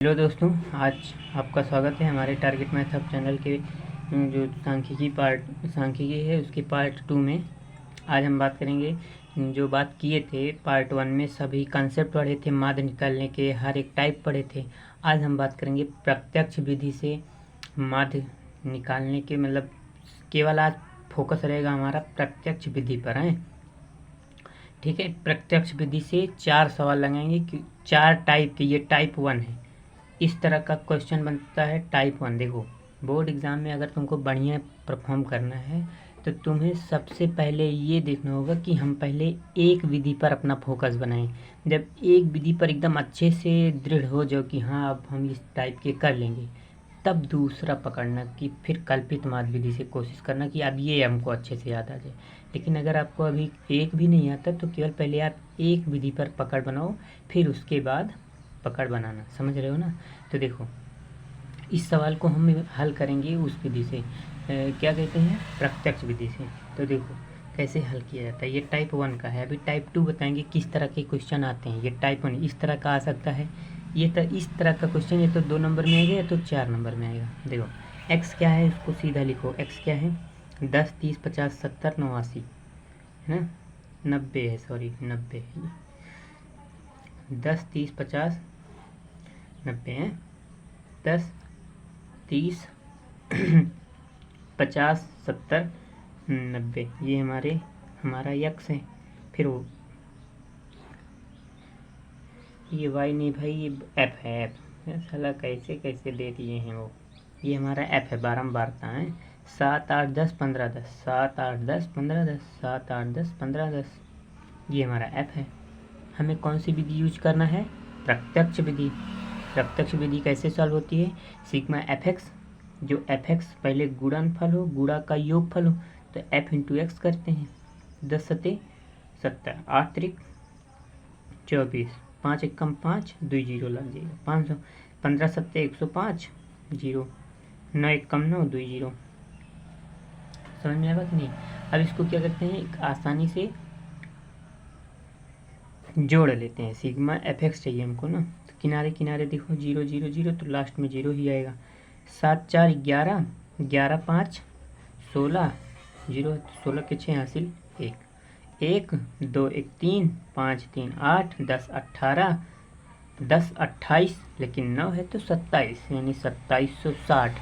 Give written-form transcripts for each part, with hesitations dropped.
Hello दोस्तों, आज आपका स्वागत है हमारे टारगेट मैथ हब चैनल के जो सांख्यिकी है उसके पार्ट 2 में। आज हम बात करेंगे जो बात किए थे पार्ट 1 में, सभी कंसेप्ट पढ़े थे, माध्य निकालने के हर एक टाइप पढ़े थे। आज हम बात करेंगे प्रत्यक्ष विधि से माध्य निकालने के, मतलब केवल आज फोकस रहेगा हमारा प्रत्यक्ष विधि पर है। ठीक है, प्रत्यक्ष विधि से 4 सवाल लगाएंगे कि 4 टाइप के, ये टाइप 1 है। इस तरह का क्वेश्चन बनता है टाइप 1। देखो, बोर्ड एग्ज़ाम में अगर तुमको बढ़िया परफॉर्म करना है तो तुम्हें सबसे पहले ये देखना होगा कि हम पहले एक विधि पर अपना फोकस बनाएं। जब एक विधि पर एकदम अच्छे से दृढ़ हो जाओ कि हाँ अब हम इस टाइप के कर लेंगे, तब दूसरा पकड़ना कि फिर कल्पित माध्य विधि से कोशिश करना कि अब ये हमको अच्छे से याद आ जाए। लेकिन अगर आपको अभी एक भी नहीं आता तो केवल पहले आप एक विधि पर पकड़ बनाओ, फिर उसके बाद पकड़ बनाना। समझ रहे हो ना? तो देखो, इस सवाल को हम हल करेंगे उस विधि से, क्या कहते हैं, प्रत्यक्ष विधि से। तो देखो कैसे हल किया जाता है। ये टाइप 1 का है। अभी टाइप 2 बताएंगे किस तरह के क्वेश्चन आते हैं। ये टाइप 1 इस तरह का आ सकता है। इस तरह का क्वेश्चन ये तो 2 नंबर में आएगा या तो 4 नंबर में आएगा। देखो एक्स क्या है, इसको सीधा लिखो। एक्स क्या है, 10, 30, 50, 70, 89 है ना, 90 है, सॉरी 90 है। 10, 30, 50, 90 है। 10, 30, 50, 70, 90 ये हमारा यक्स है। फिर वो ये वाई नहीं भाई, ये एफ है। एफ साला कैसे कैसे दे दिए हैं वो। ये हमारा एफ है, बारंबारता है। 7, 8, 10, 15, 10, 7, 8, 10, 15, 10, 7, 8, 10, 15, 10 ये हमारा एफ है। हमें कौन सी विधि यूज करना है? प्रत्यक्ष विधि। प्रत्यक्ष विधि कैसे सॉल्व होती है? सिग्मा एफ एक्स, जो एफ एक्स पहले गुणनफल हो, गुणा का योगफल हो, तो एफ इंटू एक्स करते हैं। 10 सते 70, 8 त्रिक 24, 5 एकम 5, 2 जीरो लग जाएगा 500। 15 सत्ते 105, जीरो 9 एकम 9, 2 जीरो। समझ में आएगा कि नहीं? अब इसको क्या करते हैं, एक आसानी से जोड़ लेते हैं। सिग्मा एफ एक्स चाहिए हमको ना, तो किनारे किनारे देखो 0 0 0, तो लास्ट में 0 ही आएगा। 7 4 11, 11 5 16, 0 16 के 6 हासिल 1, 1 2 1 3, 5 3 8, 10 18, 10 28, लेकिन 9 है तो 27, यानी 2760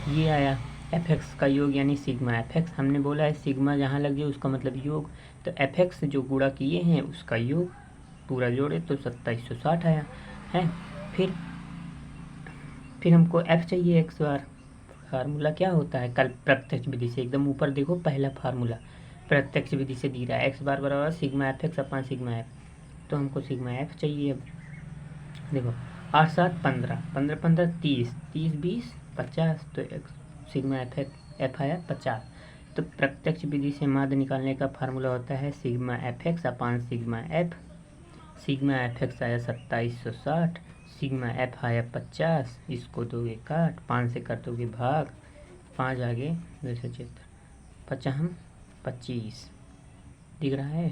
ये आया एफ एक्स का योग, यानी सिग्मा एफ एक्स। हमने बोला है सिग्मा जहाँ लग जाए उसका मतलब योग, तो एफ एक्स जो गुणा किए हैं उसका योग पूरा जोड़े तो 2760 आया है। फिर हमको एफ चाहिए एक्स बार। फार्मूला क्या होता है कल प्रत्यक्ष विधि से, एकदम ऊपर देखो पहला फार्मूला प्रत्यक्ष विधि से दी रहा है, एक्स बार बराबर sigma F x upon sigma F. तो हमको सिग्मा एफ चाहिए। अब देखो 8 7 15, 15 15 30, 30 20 50, तो सिग्मा एफ आया 50। तो प्रत्यक्ष विधि से माध्य निकालने का फार्मूला होता है sigma F x upon sigma F. Sigma F x आया 2760, सिग्मा एफ आया 50। इसको दोगे काट, 5 से कर दोगे भाग, 5 आगे 276, 50 25 दिख रहा है।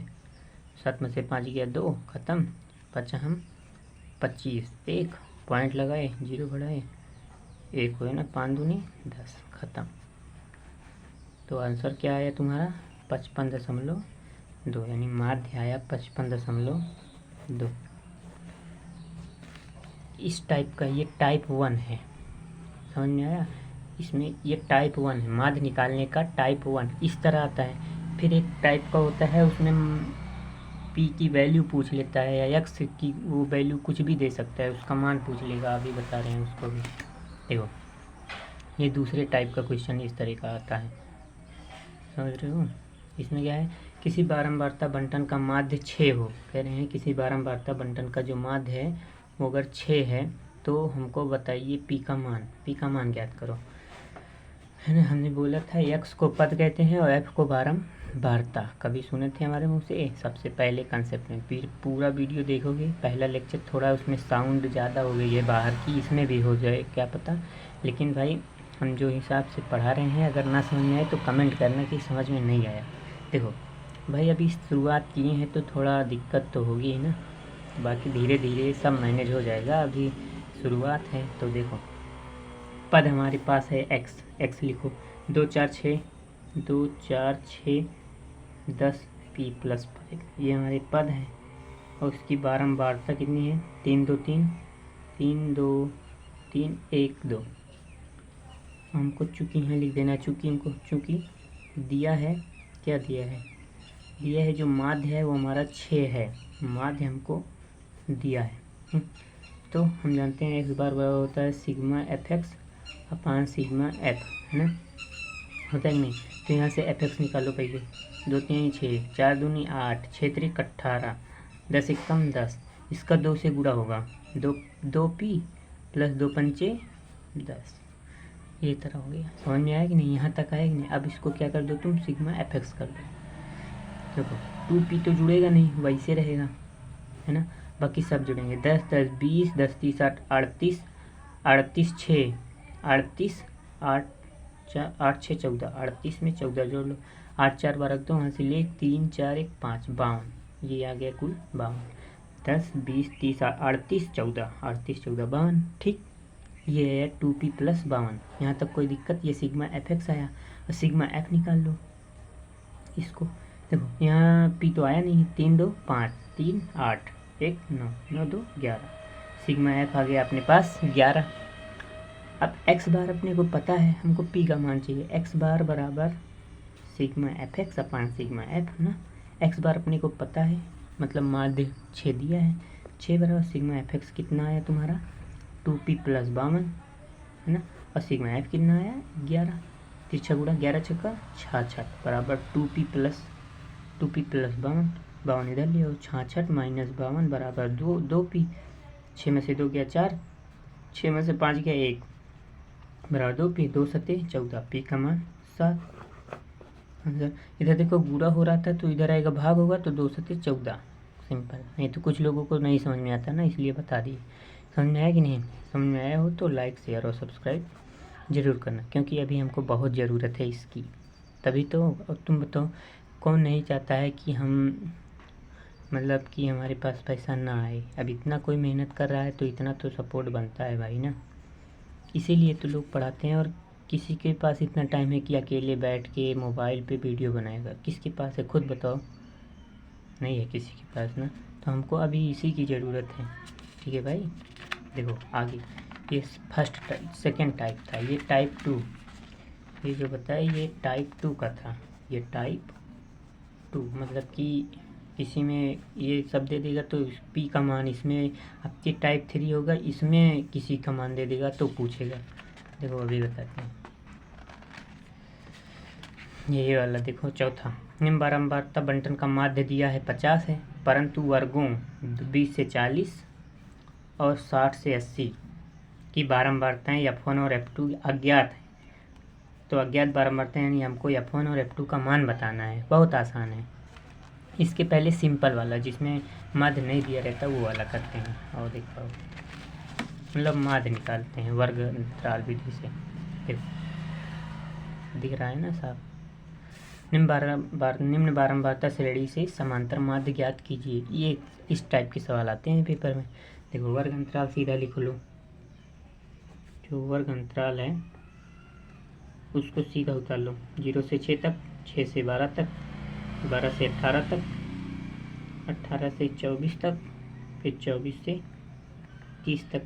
7 में से 5 गया 2, खत्म। 50 25, 1 पॉइंट लगाए, 0 बढ़ाए, 1 हुए ना, 5 दूनी 10, खत्म। तो आंसर क्या आया तुम्हारा? 55.2, यानी माध्य आया 55.2। इस टाइप का ये टाइप 1 है। समझ में आया? इसमें ये टाइप 1 है, माध्य निकालने का टाइप 1 इस तरह आता है। फिर एक टाइप का होता है, उसमें पी की वैल्यू पूछ लेता है या एक्स की वो वैल्यू कुछ भी दे सकता है, उसका मान पूछ लेगा। अभी बता रहे हैं उसको भी। देखो ये दूसरे टाइप का क्वेश्चन इस तरह का आता है, समझ रहे हो? इसमें क्या है, किसी बारंबारता बंटन का माध्य 6 हो। कह रहे हैं किसी बारंबारता बंटन का जो माध्य है वो अगर 6 है तो हमको बताइए पी का मान ज्ञात करो, है ना। हमने बोला था एक्स को पद कहते हैं और एफ को बारंबारता। कभी सुने थे हमारे मुंह से? सबसे पहले कंसेप्ट में। फिर पूरा वीडियो देखोगे, पहला लेक्चर थोड़ा उसमें साउंड ज़्यादा हो गई है बाहर की, इसमें भी हो जाए क्या पता। लेकिन भाई हम जो हिसाब से पढ़ा रहे हैं, अगर ना समझ में आए तो कमेंट करना कि समझ में नहीं आया। देखो भाई अभी शुरुआत किए हैं तो थोड़ा दिक्कत तो होगी ही ना, बाकी धीरे धीरे सब मैनेज हो जाएगा। अभी शुरुआत है। तो देखो पद हमारे पास है एक्स, एक्स लिखो 2 4 6, 2 4 6 10 पी प्लस 5, ये हमारे पद हैं। और उसकी बारंबारता कितनी है? 3 2 3, 3 2 3 1 2। हमको चूँकि यहाँ लिख देना, चूँकि हमको चूँकि दिया है, क्या दिया है? दिया है जो माध्य है वो हमारा 6 है, माध्य हमको दिया है। तो हम जानते हैं एक्स बार बराबर होता है सिग्मा एफ एक्स अपान सिग्मा एफ, है ना, होता है कि नहीं? तो यहाँ से एफ एक्स निकालो पहले, 2 3 6, 4 दूनी 8, 6 3 18, 10 1 कम 10, इसका 2 से गुणा होगा, 2 पी प्लस 2 पंचे 10, ये तरह हो गया। समझ में आया कि नहीं? यहाँ तक आया कि नहीं? अब इसको क्या कर दो तुम, सिग्मा एफ एक्स कर दो। देखो 2 पी तो जुड़ेगा नहीं, वैसे रहेगा, है ना, बाकी सब जुड़ेंगे। 10 10 20, 10 30 38, 38 6 38, 8 4 8 6 14, 38 में 14 जोड़ लो, 8 4 12 दो, वहाँ से ले 3 4 1 5, 52, ये आ गया कुल 52। 10 20 30 38 14, 38 14 52, ठीक। ये है 2p प्लस 52। यहाँ तक कोई दिक्कत? ये सिग्मा एफ एक्स आया और सिग्मा एफ निकाल लो इसको। देखो यहाँ p तो आया नहीं, 3 2 5, 3 8 1 9, 9 2 11, सिग्मा एफ आ गया अपने पास 11। अब x बार अपने को पता है, हमको p का मान चाहिए। x बार बराबर सिग्मा एफ एक्स अपान सिग्मा एफ, ना, x बार अपने को पता है, मतलब माध्य 6 दिया है, 6 बराबर सिग्मा एफ एक्स कितना आया तुम्हारा? 2p प्लस 52, है ना, और सिग्मा एफ कितना आया? 11, तिरछा गुणा 11 छक्का 66 बराबर 2p प्लस 52, 52 इधर ले आओ, 66 माइनस 52 बराबर 2p, 6 में से 2 गया 4, 6 में से 5 गया 1 बराबर 2p, 2 सते 14, p का मान 7। इधर देखो गुणा हो रहा था तो इधर आएगा भाग होगा, तो 2 सते 14, सिंपल। नहीं तो कुछ लोगों को नहीं समझ में आता ना, इसलिए बता दिए। समझ में आया कि नहीं? समझ में आया हो तो लाइक शेयर और सब्सक्राइब ज़रूर करना, क्योंकि अभी हमको बहुत ज़रूरत है इसकी, तभी तो। और तुम बताओ कौन नहीं चाहता है कि हम, मतलब कि हमारे पास पैसा ना आए? अब इतना कोई मेहनत कर रहा है तो इतना तो सपोर्ट बनता है भाई ना, इसीलिए तो लोग पढ़ाते हैं। और किसी के पास इतना टाइम है कि अकेले बैठ के मोबाइल पे वीडियो बनाएगा? किसके पास है? खुद बताओ, नहीं है किसी के पास ना। तो हमको अभी इसी की ज़रूरत है, ठीक है भाई। देखो आगे, ये फर्स्ट टाइप, सेकेंड टाइप था, ये टाइप 2, ये जो बताया ये टाइप 2 का था। ये टाइप 2 मतलब कि किसी में ये सब दे देगा तो p का मान इसमें, आपके टाइप 3 होगा इसमें किसी का मान दे देगा तो पूछेगा। देखो अभी बताते हैं, ये वाला देखो चौथा, निम्न बारंबारता बंटन का माध्य दिया है 50 है, परंतु वर्गों 20 से 40 और 60 से 80 की बारंबारताएं f1 और f2 अज्ञात है। तो अज्ञात बारंबारताएं यानी हमको f1 और f2 का मान बताना है। बहुत आसान है। इसके पहले सिंपल वाला जिसमें माध्य नहीं दिया रहता वो वाला करते हैं, और देखो मतलब माध्य निकालते हैं वर्ग अंतराल विधि से। देखो दिख रहा है ना साहब। निम्न बारंबारता श्रेणी से समांतर माध्य ज्ञात कीजिए। ये इस टाइप के सवाल आते हैं पेपर में। देखो वर्ग अंतराल सीधा लिख लो, जो वर्ग अंतराल है उसको सीधा उतार लो, 0 से 6 तक, 6 से 12 तक, 12 से 18 तक, 18 से 24 तक, फिर 24 से 30 तक।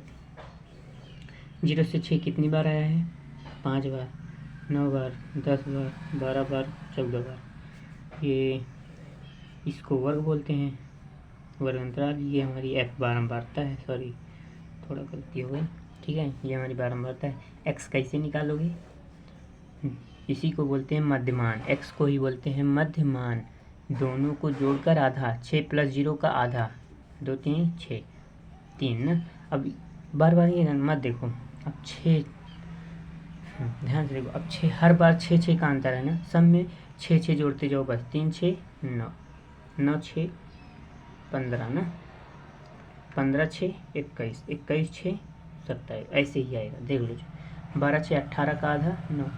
0 से 6 कितनी बार आया है? 5 बार, 9 बार, 10 बार, 12 बार, 14 बार। ये इसको वर्ग बोलते हैं, वर्ग अंतराल। ये हमारी f बारंबारता है, सॉरी थोड़ा गलती हो गई, ठीक है। ये हमारी बारंबारता है। x कैसे निकालोगे? इसी को बोलते हैं मध्यमान, x को ही बोलते हैं मध्यमान। दोनों को जोड़कर आधा, 6 प्लस 0 का आधा, 2 3 6 3 ना। अब बार बार ये मत देखो, अब 6 ध्यान से देखो, अब 6 हर बार 6 6 का अंतर है ना, सब में 6 6 जोड़ते जाओ बस, 3 6 9, 9 6 15 ना, 15 6 21, 21 6 27, ऐसे ही आएगा। देख लो, 12 6 18 का आधा 9,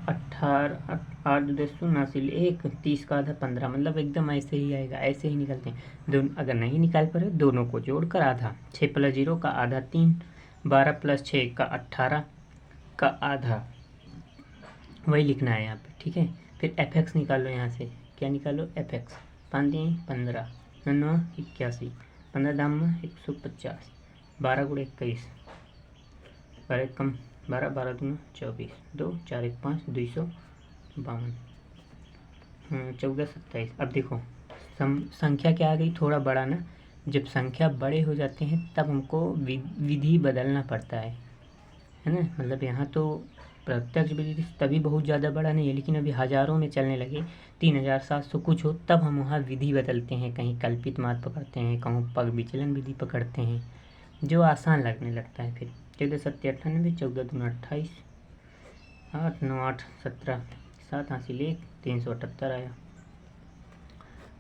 18 8 10 नासिल 1, 30 का आधा 15, मतलब एकदम ऐसे ही आएगा। ऐसे ही निकलते हैं दोनों। अगर नहीं निकाल पा रहे दोनों को जोड़कर आधा, 6 प्लस 0 का आधा 3, 12 + 6 का 18 का आधा, वही लिखना है यहाँ पे, ठीक है। फिर fx निकालो, यहाँ से क्या निकालो, fx 5 × 15 9 81 15 दाम 150 12 × 21 12 कम 12 12 दूना 24 2 4 1 5 252 14 27। अब देखो संख्या क्या आ गई, थोड़ा बड़ा ना। जब संख्या बड़े हो जाते हैं तब हमको विधि बदलना पड़ता है ना। मतलब यहाँ तो प्रत्यक्ष विधि तभी बहुत ज़्यादा बड़ा नहीं है, लेकिन अभी हज़ारों में चलने लगे, 3700 कुछ हो, तब हम वहाँ विधि बदलते हैं। कहीं कल्पित मात पकड़ते हैं, कहूँ पग विचलन विधि पकड़ते हैं, जो आसान लगने लगता है। फिर 14 7 98 14 दूना 28 8 9 8 17 7 हासिल 1 378 आया।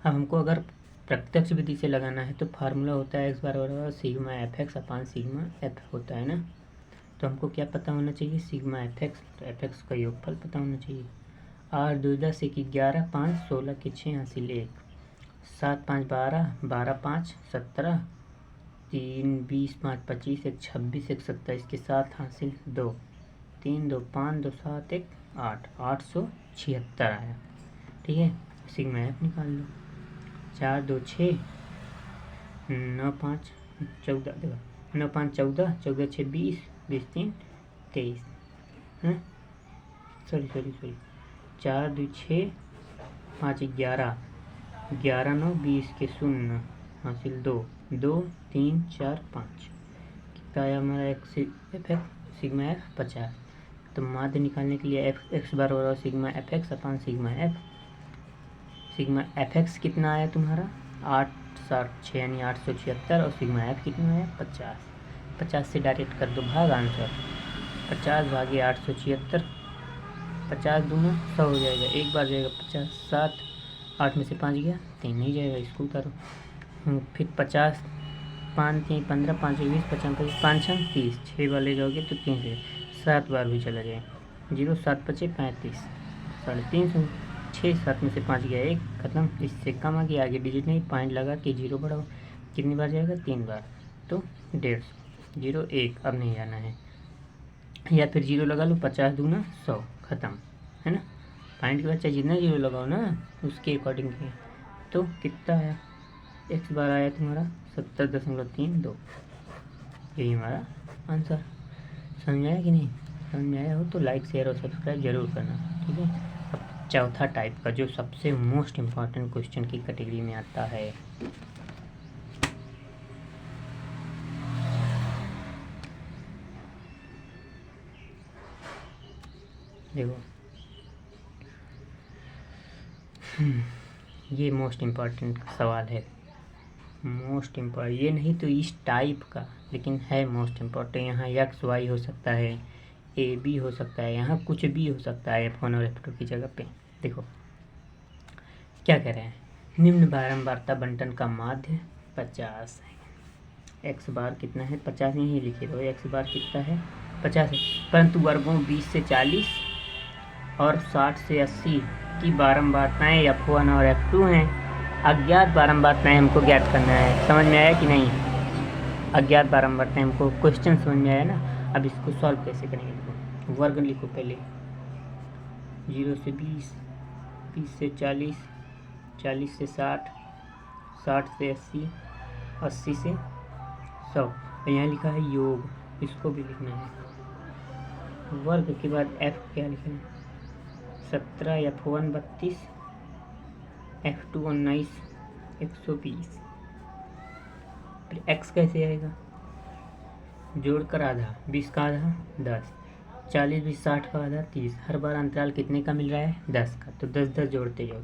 अब हमको अगर प्रत्यक्ष विधि से लगाना है तो फार्मूला होता है x बराबर सिग्मा fx अपान सिग्मा f होता है ना। तो हमको क्या पता होना चाहिए, सिग्मा fx, तो fx का योगफल पता होना चाहिए। 8 2 10 1 11 5 16 के 6 हासिल 1 7 5 12 12 5 17 3 20 5 25 1 26 1 27 के 7 हासिल 2 3 2 5 2 7 1 8 876 आया, ठीक है। सिग्मा एफ निकाल लो। 4 2 6 9 5 14 देखो 9 5 14 14 6 20 20 3 23 हैं, सॉरी 4 2 6 5 11 11 9 20 के 0 हासिल 2 2 3 4 5 कितना आया हमारा सिग्मा एफ 50। तो माध्य निकालने के लिए एक्स बराबर सिग्मा एफ एक्स अपान sigma F. Sigma F x कितना आया तुम्हारा 8 7 6 यानी 876, और सिग्मा एफ कितना आया 50। 50 से डायरेक्ट कर दो भाग, आंसर 50 भागे 876, 50 दूना 100 हो जाएगा, एक बार जाएगा 50 7 8 में से 5 गया 3 नहीं जाएगा, इसको उतारो। फिर 50 5 3 15 5 20 55 5 6 30 6 बार ले जाओगे तो 3 से 7 बार भी चला जाए, 0 7 5 35 350 6 7 में से 5 गया 1 खत्म। इससे कम आ गया, आगे डिजिट नहीं, पॉइंट लगा के 0 बढ़ाओ, कितनी बार जाएगा 3 बार, तो 150 0 1 अब नहीं आना है, या फिर 0 लगा लो, 50 दूना 100 खत्म, है ना। पॉइंट के बाद चाहे जितना 0 लगाओ ना उसके अकॉर्डिंग किया, तो कितना आया x बार आया तुम्हारा 70.32। यही हमारा आंसर। समझ आया कि नहीं, समझ में आया हो तो लाइक शेयर और सब्सक्राइब जरूर करना, ठीक है। अब चौथा टाइप का जो सबसे मोस्ट इम्पॉर्टेंट क्वेश्चन की कैटेगरी में आता है, देखो ये मोस्ट इम्पॉर्टेंट सवाल है, मोस्ट इम्पॉर्टेंट ये नहीं तो इस टाइप का, लेकिन है मोस्ट इम्पॉर्टेंट। यहाँ एक्स वाई हो सकता है, ए बी हो सकता है, यहाँ कुछ भी हो सकता है F1 और F2 की जगह पे। देखो क्या कह रहे हैं, निम्न बारंबारता बंटन का माध्य 50 है। एक्स बार कितना है 50, यहीं लिखे दो, एक्स बार कितना है 50 है, परंतु वर्गों 20 से 40 और 60 से 80 की बारंबारताएँ F1 और F2 हैं। अज्ञात बारंबारताएँ हमको ज्ञात करना है। समझ में आया कि नहीं, अज्ञात बारंबारताएँ हमको, क्वेश्चन समझ में आया ना। अब इसको सॉल्व कैसे करेंगे, देखो वर्ग लिखो पहले, 0 से 20 20 से 40 40 से 60 60 से 80 80 से 100, यहाँ लिखा है योग, इसको भी लिखना है। वर्ग के बाद F क्या लिखना है 17, F1 32, F2 19 120। फिर x कैसे आएगा, जोड़कर आधा, 20 का आधा 10, 40 20 60 का आधा 30, हर बार अंतराल कितने का मिल रहा है 10 का, तो 10 10 जोड़ते जाओ,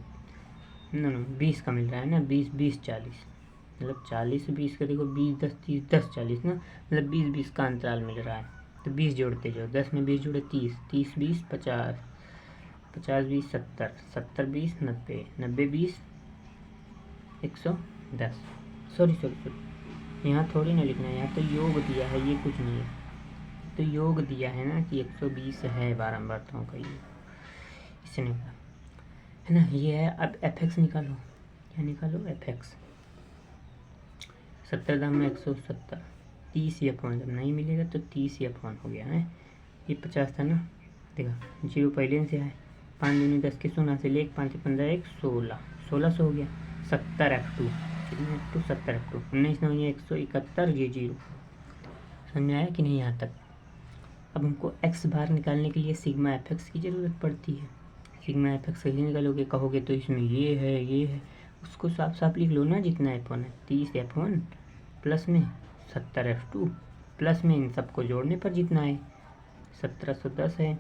नो 20 का मिल रहा है ना, 20 20 40, मतलब 40 20 का देखो 20 10 30 10 40 ना, मतलब 20 20 का अंतराल मिल रहा है, तो 20 जोड़ते जाओ, 10 में 20 जोड़े 30 30 20 50 50 20 70 70 20 90 90 20 110। सॉरी यहाँ थोड़ी ना लिखना है, यहाँ तो योग दिया है, ये कुछ नहीं है, तो योग दिया है ना कि 120 है बारंबारताओं का, ये इससे निकाला है ना, ये है। अब fx निकालो, क्या निकालो fx, 70 दाम में 170, 30/1 जब नहीं मिलेगा तो 30/1 हो गया है। ये 50 था ना, देखा 0 पहले से है। 5 दूनी 10 के 100 से ले 5 15 1 16 1600 हो गया। 70F2 कितने F2 70F2 19 9 171 ये 0। समझ में आया कि नहीं यहाँ तक। अब हमको x बार निकालने के लिए सिग्मा fx की ज़रूरत पड़ती है। सिग्मा fx कैसे निकालोगे कहोगे तो इसमें ये है उसको साफ साफ लिख लो ना, जितना F1 है 30F1 प्लस में 70F2 प्लस में इन सबको जोड़ने पर जितना है 1710 है,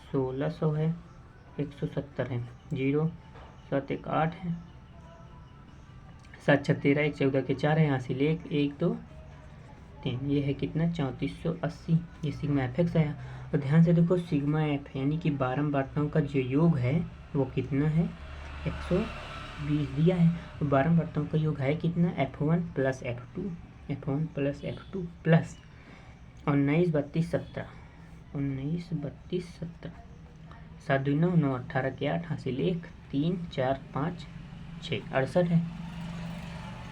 1600 है, 170 है, 0 7 1 8 है, 7 6 13 1 14 के 4 है, यहाँ से ले 1 2 3, ये है कितना 3480। ये सिग्मा fx आया। और ध्यान से देखो सिग्मा f यानी कि बारंबारताओं का जो योग है वो कितना है 120 दिया है। और बारंबारताओं का योग है कितना f1 plus f2 f1 plus f2 plus 19 32 17 19 32 17 7 2 9 9 18 के 8 हासिल 1 3 4 5 6 68 है।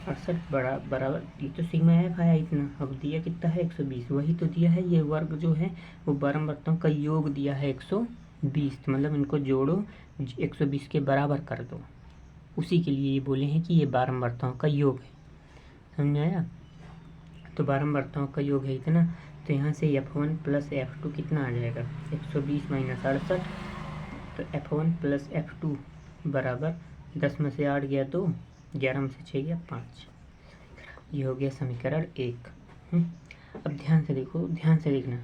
68 बराबर ये तो सिग्मा एफ आया इतना। अब दिया कितना है 120, वही तो दिया है। ये वर्ग जो है वो बारंबारताओं का योग दिया है 120, तो मतलब इनको जोड़ो 120 के बराबर कर दो। उसी के लिए ये बोले हैं कि ये बारंबारताओं का योग है। समझ आया। तो बारंबारताओं का योग है इतना, तो यहाँ से f1 प्लस f2 कितना आ जाएगा 120 माइनस 68, तो f1 प्लस f2 बराबर 10 में से 8 गया 2, 11 में से 6 गया 5। ये हो गया समीकरण 1। अब ध्यान से देखो, ध्यान से देखना,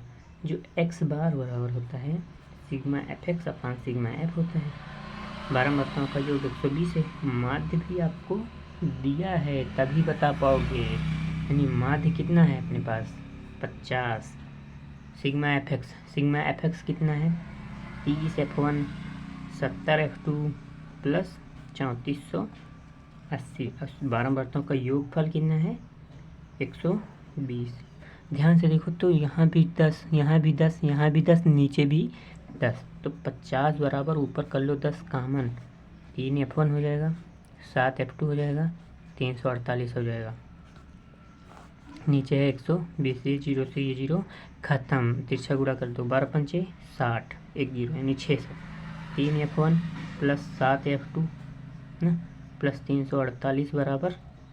जो x बार बराबर होता है सिग्मा fx अपान सिग्मा f होता है। बारंबारताओं का योग 120 है। माध्य भी आपको दिया है तभी बता पाओगे, यानी माध्य कितना है अपने पास 50। सिग्मा fx कितना है 30F1 70F2 प्लस 3480। बारंबारताओं का योगफल कितना है 120। ध्यान से देखो तो यहाँ भी 10, यहाँ भी 10, यहाँ भी 10, नीचे भी 10, तो 50 बराबर ऊपर कर लो 10 कामन, 3F1 हो जाएगा, 7F2 हो जाएगा, 348 हो जाएगा। नीचे है 120, ये 0 से ये 0 खत्म, तिरछा गुणा कर दो 12 पंचे 60 1 0 यानी 600। 3F1 प्लस 7F2 ना प्लस 348 बराबर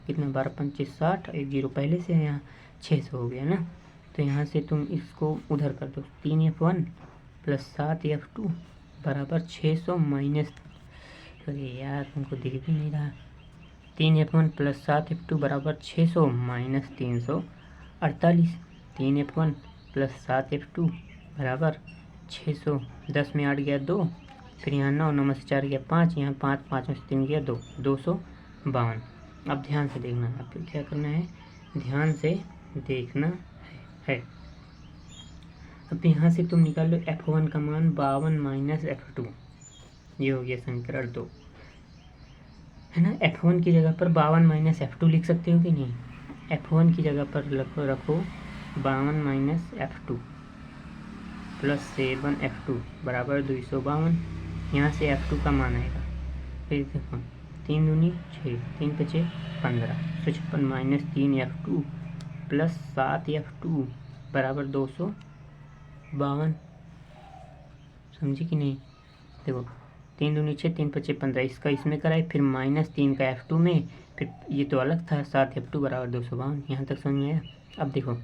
कितना 12 पंचे 60, 1 0 पहले से है यहाँ 600 हो गया ना। तो यहाँ से तुम इसको उधर कर दो 3F1 प्लस 7F2 बराबर 600 माइनस, अरे यार तुमको दिख भी नहीं रहा, 3F1 प्लस 7F2 बराबर 600 माइनस 348। 3F1 प्लस 7F2 बराबर 600, 10 में 8 गया 2, फिर यहाँ 9 9 में से 4 गया 5, यहाँ 5 5 में से 3 गया 2, 252। अब ध्यान से देखना है, आपको क्या करना है ध्यान से देखना है। अब यहाँ से तुम निकाल लो F1 का मान 52 माइनस F2, ये हो गया समीकरण 2 है ना। F1 की जगह पर 52 माइनस F2 लिख सकते हो कि नहीं। F1 की जगह पर रखो 52 माइनस F2 प्लस 7F2 बराबर 252। यहाँ से F2 का मान आएगा, फिर देखो 3 दूनी 6, 3 5 15, 156 माइनस 3F2 प्लस 7F2 बराबर 252। समझे कि नहीं। देखो 3 दूनी 6, 3 5 15, इसका इसमें कराए, फिर माइनस 3 का F2 में, फिर ये तो अलग था 7F2 बराबर 252। यहाँ तक समझ में आया। अब देखो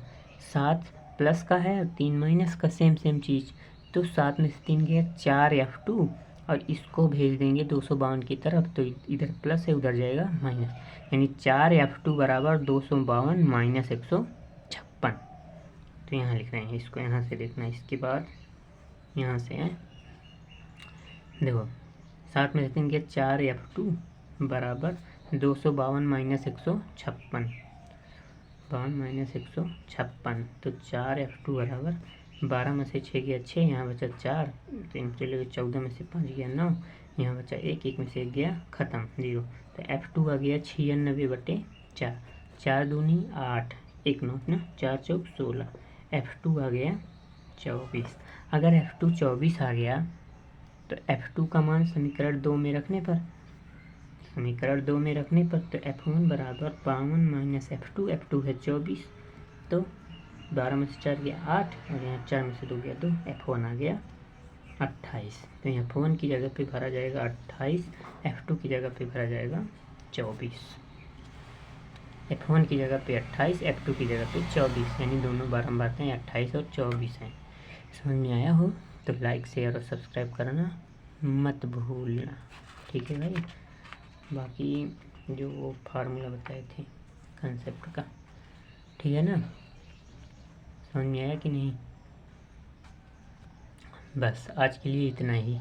7 प्लस का है और 3 माइनस का, सेम चीज़, तो 7 में से 3 गया 4F2 और इसको भेज देंगे 252 की तरफ, तो इधर प्लस है उधर जाएगा माइनस, यानी 4F2 बराबर 252 माइनस 156। तो यहाँ लिख रहे हैं, इसको यहाँ से देखना। इसके बाद यहाँ से है देखो 7 में से 3 गया 4F2 बराबर 252 माइनस 156, 52 माइनस 156, तो 4F2 बराबर 12 में से 6 गया 6, यहाँ बचा 4, 3 चले 14 में से 5 गया 9, यहाँ बचा 1, 1 में से 1 गया खत्म 0, तो F2 आ गया 96/4, 4 दूनी 8, 1 9 ना, 4 चौक 16, F2 आ गया 24। अगर F2 24 आ गया तो F2 का मान समीकरण 2 में रखने पर, तो F1 बराबर 52 माइनस F2 है 24, तो 12 में से 4 गया 8 और यहाँ 4 में से 2 गया 2, F1 आ गया 28। तो यहाँ F1 की जगह पे भरा जाएगा 28, F2 की जगह पे भरा जाएगा 24। F1 की जगह पे 28, F2 की जगह पे 24, यानी दोनों बारंबार हैं 28 और 24 हैं। समझ में आया हो तो लाइक शेयर और सब्सक्राइब करना मत भूलना, ठीक है भाई। बाकी जो वो फार्मूला बताए थे कंसेप्ट का, ठीक है ना, समझ में आया कि नहीं। बस आज के लिए इतना ही।